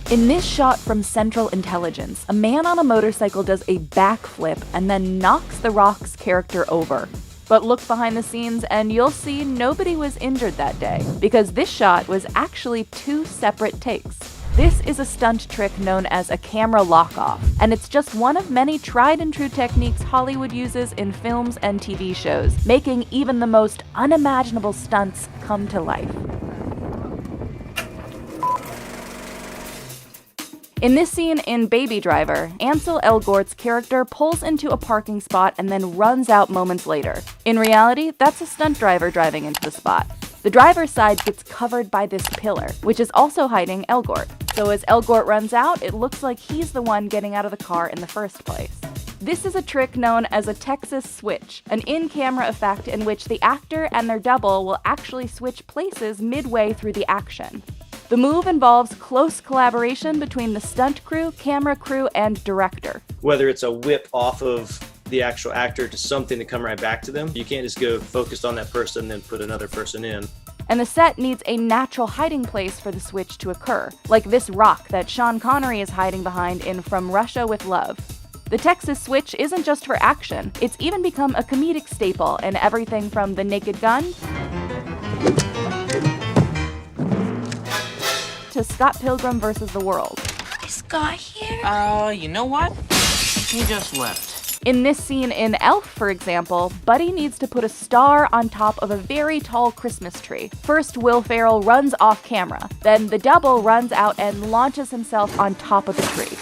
In this shot from Central Intelligence, a man on a motorcycle does a backflip and then knocks The Rock's character over. But look behind the scenes and you'll see nobody was injured that day, because this shot was actually 2 separate takes. This is a stunt trick known as a camera lock-off, and it's just one of many tried and true techniques Hollywood uses in films and TV shows, making even the most unimaginable stunts come to life. In this scene in Baby Driver, Ansel Elgort's character pulls into a parking spot and then runs out moments later. In reality, that's a stunt driver driving into the spot. The driver's side gets covered by this pillar, which is also hiding Elgort. So as Elgort runs out, it looks like he's the one getting out of the car in the first place. This is a trick known as a Texas switch, an in-camera effect in which the actor and their double will actually switch places midway through the action. The move involves close collaboration between the stunt crew, camera crew, and director. Whether it's a whip off of the actual actor to something to come right back to them, you can't just go focused on that person and then put another person in. And the set needs a natural hiding place for the switch to occur, like this rock that Sean Connery is hiding behind in From Russia with Love. The Texas switch isn't just for action, it's even become a comedic staple in everything from The Naked Gun to Scott Pilgrim vs. the World. Is Scott here? You know what? He just left. In this scene in Elf, for example, Buddy needs to put a star on top of a very tall Christmas tree. First, Will Ferrell runs off camera. Then the double runs out and launches himself on top of the tree.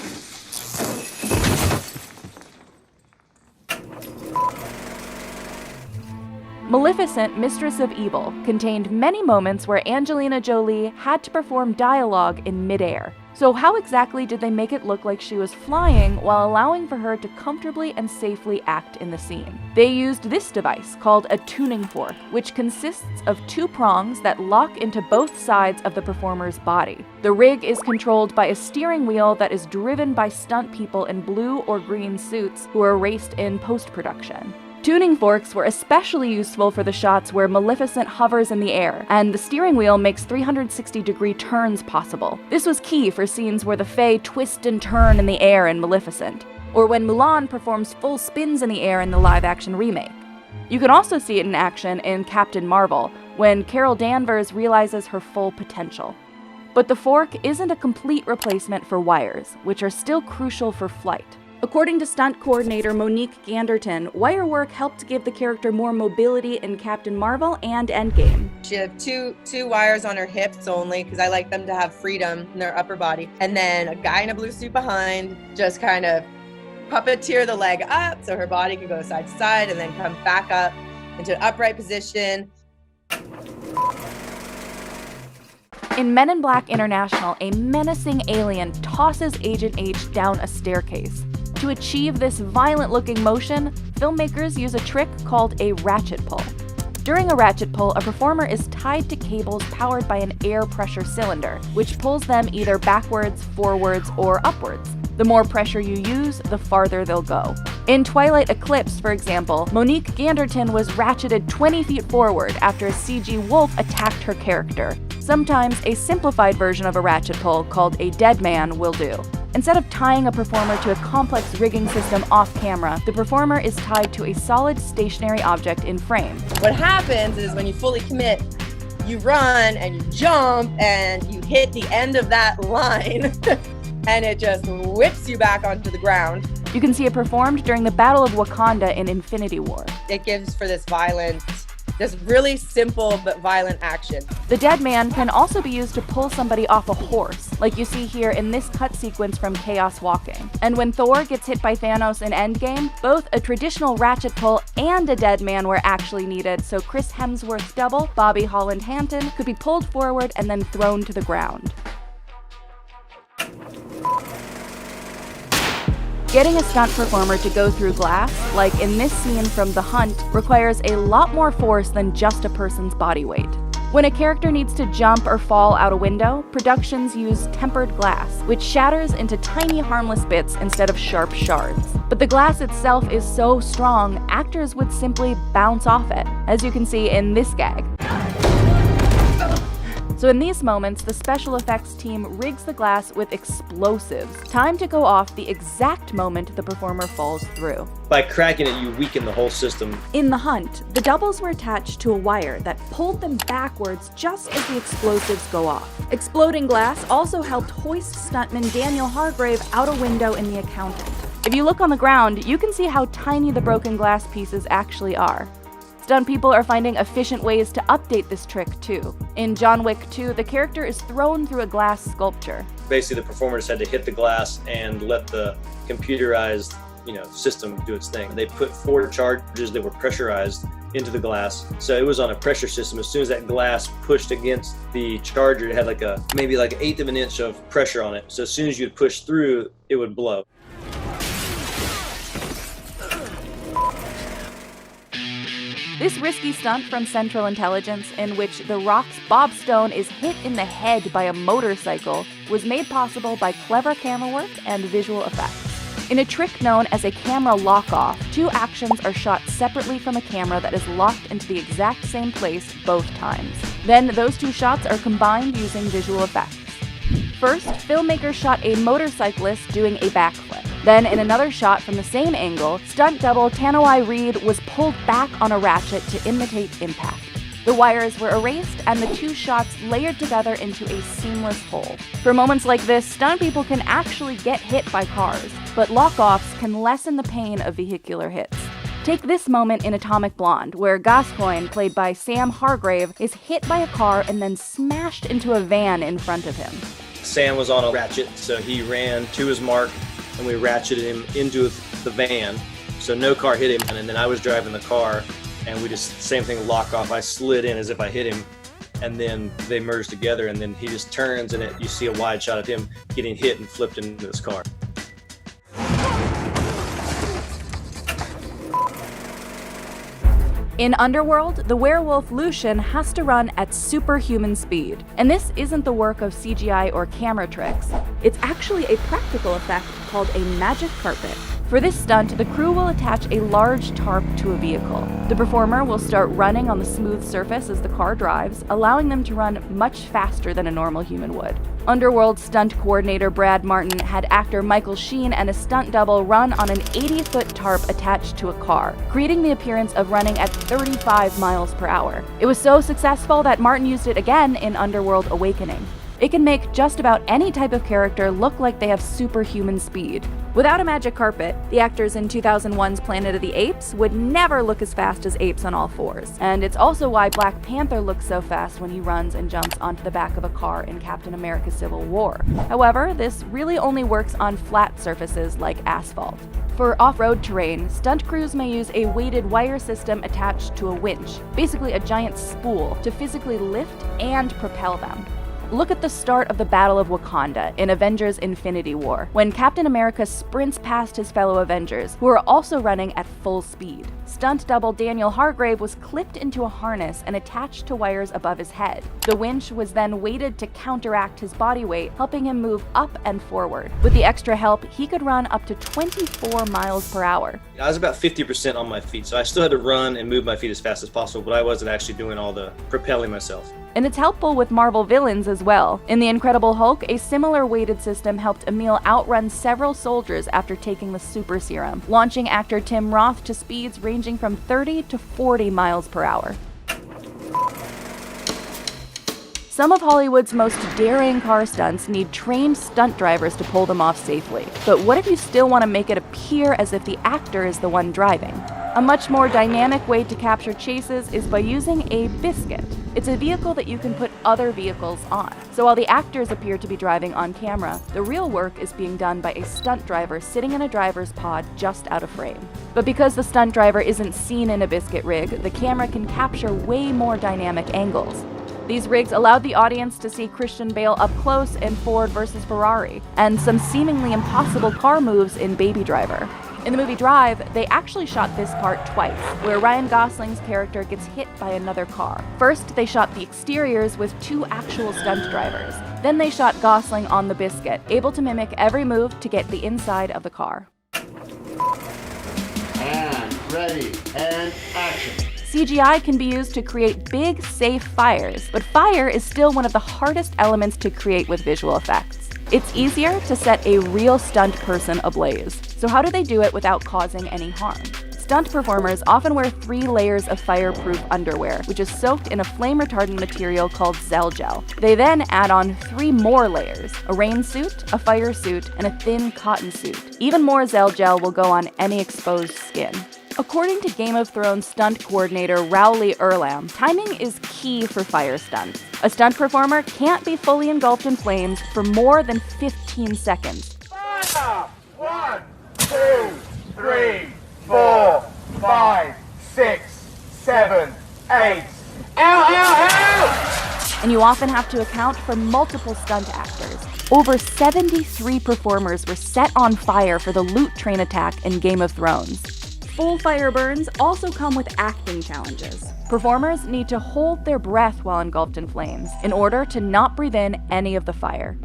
Maleficent, Mistress of Evil contained many moments where Angelina Jolie had to perform dialogue in midair. So how exactly did they make it look like she was flying while allowing for her to comfortably and safely act in the scene? They used this device called a tuning fork, which consists of 2 prongs that lock into both sides of the performer's body. The rig is controlled by a steering wheel that is driven by stunt people in blue or green suits who are raced in post-production. Tuning forks were especially useful for the shots where Maleficent hovers in the air, and the steering wheel makes 360-degree turns possible. This was key for scenes where the Fae twist and turn in the air in Maleficent, or when Mulan performs full spins in the air in the live-action remake. You can also see it in action in Captain Marvel, when Carol Danvers realizes her full potential. But the fork isn't a complete replacement for wires, which are still crucial for flight. According to stunt coordinator Monique Ganderton, wire work helped give the character more mobility in Captain Marvel and Endgame. She had two wires on her hips only, because I like them to have freedom in their upper body. And then a guy in a blue suit behind just kind of puppeteer the leg up so her body can go side to side and then come back up into an upright position. In Men in Black International, a menacing alien tosses Agent H down a staircase. To achieve this violent-looking motion, filmmakers use a trick called a ratchet pull. During a ratchet pull, a performer is tied to cables powered by an air pressure cylinder, which pulls them either backwards, forwards, or upwards. The more pressure you use, the farther they'll go. In Twilight Eclipse, for example, Monique Ganderton was ratcheted 20 feet forward after a CG wolf attacked her character. Sometimes a simplified version of a ratchet pull, called a dead man, will do. Instead of tying a performer to a complex rigging system off camera, the performer is tied to a solid stationary object in frame. What happens is when you fully commit, you run and you jump and you hit the end of that line and it just whips you back onto the ground. You can see it performed during the Battle of Wakanda in Infinity War. It gives for this really simple but violent action. The dead man can also be used to pull somebody off a horse, like you see here in this cut sequence from Chaos Walking. And when Thor gets hit by Thanos in Endgame, both a traditional ratchet pull and a dead man were actually needed, so Chris Hemsworth's double, Bobby Holland Hanton, could be pulled forward and then thrown to the ground. Getting a stunt performer to go through glass, like in this scene from The Hunt, requires a lot more force than just a person's body weight. When a character needs to jump or fall out a window, productions use tempered glass, which shatters into tiny harmless bits instead of sharp shards. But the glass itself is so strong, actors would simply bounce off it, as you can see in this gag. So in these moments, the special effects team rigs the glass with explosives, timed to go off the exact moment the performer falls through. By cracking it, you weaken the whole system. In the hunt, the doubles were attached to a wire that pulled them backwards just as the explosives go off. Exploding glass also helped hoist stuntman Daniel Hargrave out a window in The Accountant. If you look on the ground, you can see how tiny the broken glass pieces actually are. Stunt people are finding efficient ways to update this trick too. In John Wick 2, the character is thrown through a glass sculpture. Basically, the performers had to hit the glass and let the computerized system do its thing. They put 4 charges that were pressurized into the glass. So it was on a pressure system. As soon as that glass pushed against the charger, it had maybe like an 1/8 of an inch of pressure on it. So as soon as you'd push through, it would blow. This risky stunt from Central Intelligence, in which The Rock's Bob Stone is hit in the head by a motorcycle, was made possible by clever camera work and visual effects. In a trick known as a camera lock-off, 2 actions are shot separately from a camera that is locked into the exact same place both times. Then those 2 shots are combined using visual effects. First, filmmakers shot a motorcyclist doing a backflip. Then, in another shot from the same angle, stunt double Tanoai Reed was pulled back on a ratchet to imitate impact. The wires were erased and the 2 shots layered together into a seamless whole. For moments like this, stunt people can actually get hit by cars, but lock-offs can lessen the pain of vehicular hits. Take this moment in Atomic Blonde, where Gascoigne, played by Sam Hargrave, is hit by a car and then smashed into a van in front of him. Sam was on a ratchet, so he ran to his mark, and we ratcheted him into the van, so no car hit him. And then I was driving the car, and we just, same thing, lock off. I slid in as if I hit him, and then they merged together, and then he just turns, and you see a wide shot of him getting hit and flipped into his car. In Underworld, the werewolf Lucian has to run at superhuman speed. And this isn't the work of CGI or camera tricks. It's actually a practical effect called a magic carpet. For this stunt, the crew will attach a large tarp to a vehicle. The performer will start running on the smooth surface as the car drives, allowing them to run much faster than a normal human would. Underworld stunt coordinator Brad Martin had actor Michael Sheen and a stunt double run on an 80-foot tarp attached to a car, creating the appearance of running at 35 miles per hour. It was so successful that Martin used it again in Underworld Awakening. It can make just about any type of character look like they have superhuman speed. Without a magic carpet, the actors in 2001's Planet of the Apes would never look as fast as apes on all fours. And it's also why Black Panther looks so fast when he runs and jumps onto the back of a car in Captain America: Civil War. However, this really only works on flat surfaces like asphalt. For off-road terrain, stunt crews may use a weighted wire system attached to a winch, basically a giant spool, to physically lift and propel them. Look at the start of the Battle of Wakanda in Avengers: Infinity War, when Captain America sprints past his fellow Avengers, who are also running at full speed. Stunt double Daniel Hargrave was clipped into a harness and attached to wires above his head. The winch was then weighted to counteract his body weight, helping him move up and forward. With the extra help, he could run up to 24 miles per hour. I was about 50% on my feet, so I still had to run and move my feet as fast as possible, but I wasn't actually doing all the propelling myself. And it's helpful with Marvel villains as well. In The Incredible Hulk, a similar weighted system helped Emil outrun several soldiers after taking the super serum, launching actor Tim Roth to speeds ranging from 30 to 40 miles per hour. Some of Hollywood's most daring car stunts need trained stunt drivers to pull them off safely. But what if you still want to make it appear as if the actor is the one driving? A much more dynamic way to capture chases is by using a biscuit. It's a vehicle that you can put other vehicles on. So while the actors appear to be driving on camera, the real work is being done by a stunt driver sitting in a driver's pod just out of frame. But because the stunt driver isn't seen in a biscuit rig, the camera can capture way more dynamic angles. These rigs allowed the audience to see Christian Bale up close in Ford vs. Ferrari, and some seemingly impossible car moves in Baby Driver. In the movie Drive, they actually shot this part twice, where Ryan Gosling's character gets hit by another car. First, they shot the exteriors with 2 actual stunt drivers. Then they shot Gosling on the biscuit, able to mimic every move to get the inside of the car. And ready, and action. CGI can be used to create big, safe fires, but fire is still one of the hardest elements to create with visual effects. It's easier to set a real stunt person ablaze. So how do they do it without causing any harm? Stunt performers often wear 3 layers of fireproof underwear, which is soaked in a flame-retardant material called Zell Gel. They then add on 3 more layers: a rain suit, a fire suit, and a thin cotton suit. Even more Zell Gel will go on any exposed skin. According to Game of Thrones stunt coordinator Rowley Irlam, timing is key for fire stunts. A stunt performer can't be fully engulfed in flames for more than 15 seconds. Fire! 1, 2, 3, 4, 5, 6, 7, 8. Ow, ow, ow! And you often have to account for multiple stunt actors. Over 73 performers were set on fire for the loot train attack in Game of Thrones. Full fire burns also come with acting challenges. Performers need to hold their breath while engulfed in flames in order to not breathe in any of the fire.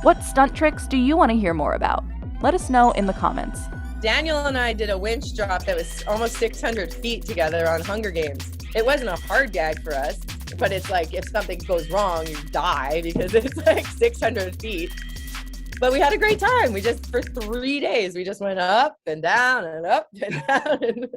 What stunt tricks do you want to hear more about? Let us know in the comments. Daniel and I did a winch drop that was almost 600 feet together on Hunger Games. It wasn't a hard gag for us, but it's like if something goes wrong, you die because it's like 600 feet. But we had a great time. For 3 days, we just went up and down and up and down.